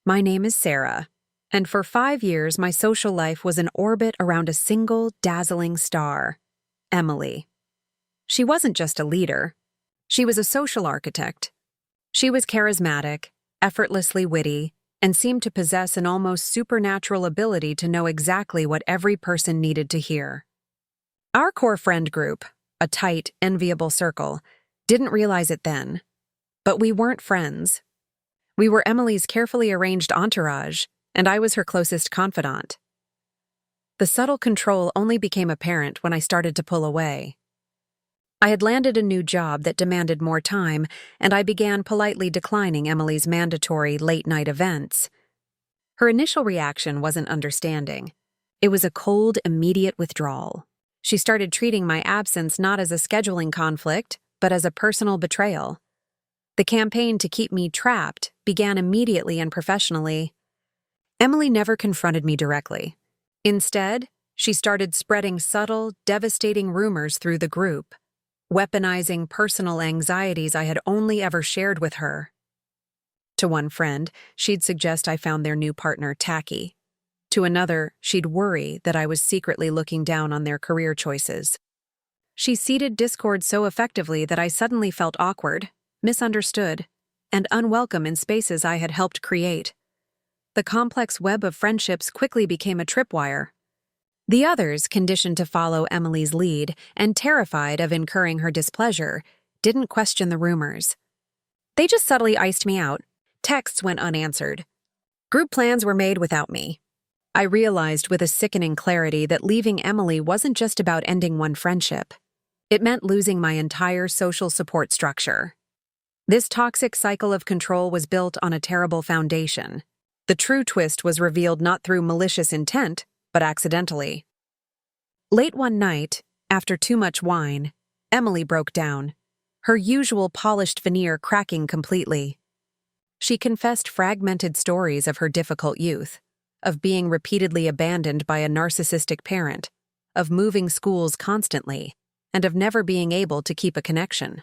My name is Sarah, and for 5 years my social life was in orbit around a single dazzling star, Emily. She wasn't just a leader. She was a social architect. She was charismatic, effortlessly witty, and seemed to possess an almost supernatural ability to know exactly what every person needed to hear. Our core friend group, a tight, enviable circle, didn't realize it then. But we weren't friends. We were Emily's carefully arranged entourage, and I was her closest confidant. The subtle control only became apparent when I started to pull away. I had landed a new job that demanded more time, and I began politely declining Emily's mandatory late-night events. Her initial reaction wasn't understanding. It was a cold, immediate withdrawal. She started treating my absence not as a scheduling conflict, but as a personal betrayal. The campaign to keep me trapped began immediately and professionally. Emily never confronted me directly. Instead, she started spreading subtle, devastating rumors through the group, weaponizing personal anxieties I had only ever shared with her. To one friend, she'd suggest I found their new partner tacky. To another, she'd worry that I was secretly looking down on their career choices. She seeded discord so effectively that I suddenly felt awkward, misunderstood, and unwelcome in spaces I had helped create. The complex web of friendships quickly became a tripwire. The others, conditioned to follow Emily's lead and terrified of incurring her displeasure, didn't question the rumors. They just subtly iced me out. Texts went unanswered. Group plans were made without me. I realized with a sickening clarity that leaving Emily wasn't just about ending one friendship. It meant losing my entire social support structure. This toxic cycle of control was built on a terrible foundation. The true twist was revealed not through malicious intent, but accidentally. Late one night, after too much wine, Emily broke down, her usual polished veneer cracking completely. She confessed fragmented stories of her difficult youth, of being repeatedly abandoned by a narcissistic parent, of moving schools constantly, and of never being able to keep a connection.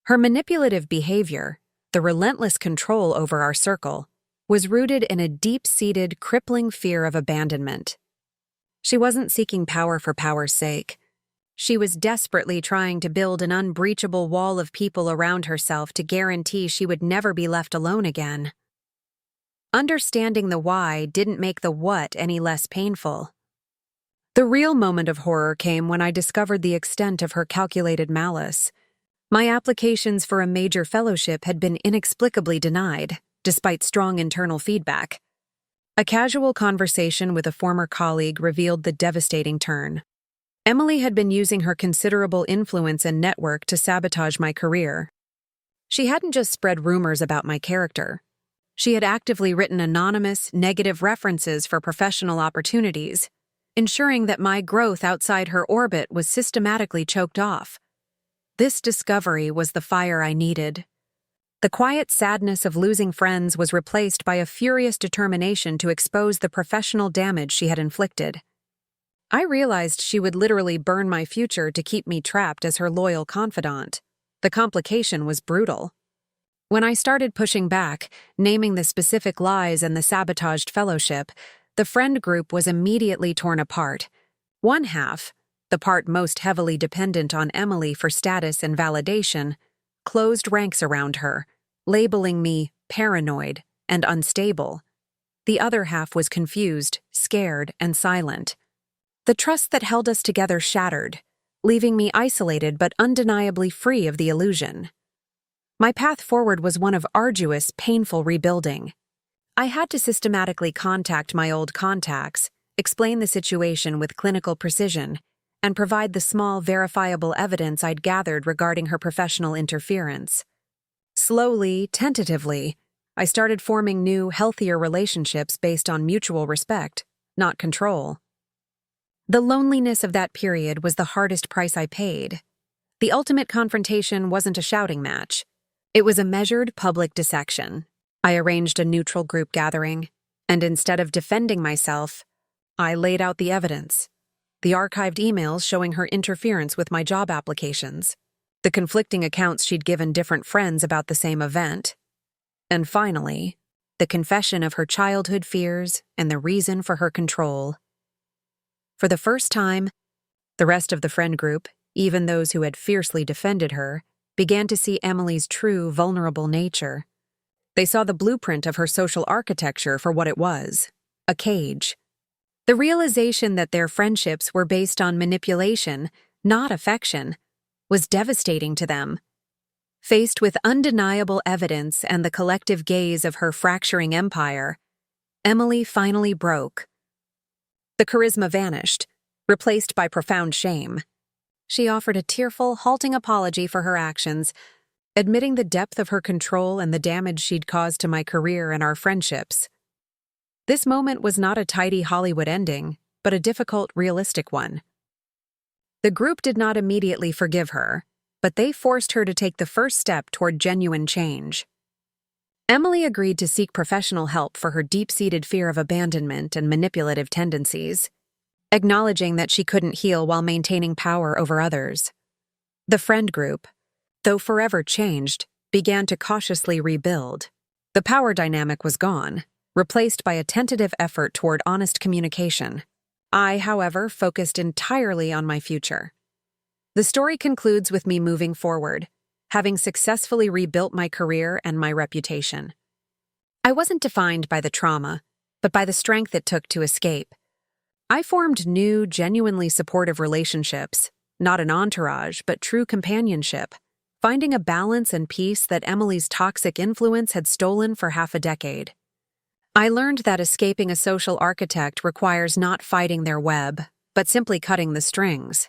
Her manipulative behavior, the relentless control over our circle, was rooted in a deep-seated, crippling fear of abandonment. She wasn't seeking power for power's sake. She was desperately trying to build an unbreachable wall of people around herself to guarantee she would never be left alone again. Understanding the why didn't make the what any less painful. The real moment of horror came when I discovered the extent of her calculated malice. My applications for a major fellowship had been inexplicably denied, despite strong internal feedback. A casual conversation with a former colleague revealed the devastating turn. Emily had been using her considerable influence and network to sabotage my career. She hadn't just spread rumors about my character. She had actively written anonymous, negative references for professional opportunities, ensuring that my growth outside her orbit was systematically choked off. This discovery was the fire I needed. The quiet sadness of losing friends was replaced by a furious determination to expose the professional damage she had inflicted. I realized she would literally burn my future to keep me trapped as her loyal confidant. The complication was brutal. When I started pushing back, naming the specific lies and the sabotaged fellowship, the friend group was immediately torn apart. One half, the part most heavily dependent on Emily for status and validation, closed ranks around her, labeling me paranoid and unstable. The other half was confused, scared, and silent. The trust that held us together shattered, leaving me isolated but undeniably free of the illusion. My path forward was one of arduous, painful rebuilding. I had to systematically contact my old contacts, explain the situation with clinical precision, and provide the small, verifiable evidence I'd gathered regarding her professional interference. Slowly, tentatively, I started forming new, healthier relationships based on mutual respect, not control. The loneliness of that period was the hardest price I paid. The ultimate confrontation wasn't a shouting match. It was a measured public dissection. I arranged a neutral group gathering, and instead of defending myself, I laid out the evidence. The archived emails showing her interference with my job applications, the conflicting accounts she'd given different friends about the same event. And finally, the confession of her childhood fears and the reason for her control. For the first time, the rest of the friend group, even those who had fiercely defended her, began to see Emily's true, vulnerable nature. They saw the blueprint of her social architecture for what it was: a cage. The realization that their friendships were based on manipulation, not affection, was devastating to them. Faced with undeniable evidence and the collective gaze of her fracturing empire, Emily finally broke. The charisma vanished, replaced by profound shame. She offered a tearful, halting apology for her actions, admitting the depth of her control and the damage she'd caused to my career and our friendships. This moment was not a tidy Hollywood ending, but a difficult, realistic one. The group did not immediately forgive her, but they forced her to take the first step toward genuine change. Emily agreed to seek professional help for her deep-seated fear of abandonment and manipulative tendencies, acknowledging that she couldn't heal while maintaining power over others. The friend group, though forever changed, began to cautiously rebuild. The power dynamic was gone, replaced by a tentative effort toward honest communication. I, however, focused entirely on my future. The story concludes with me moving forward, having successfully rebuilt my career and my reputation. I wasn't defined by the trauma, but by the strength it took to escape. I formed new, genuinely supportive relationships, not an entourage, but true companionship, finding a balance and peace that Emily's toxic influence had stolen for half a decade. I learned that escaping a social architect requires not fighting their web, but simply cutting the strings.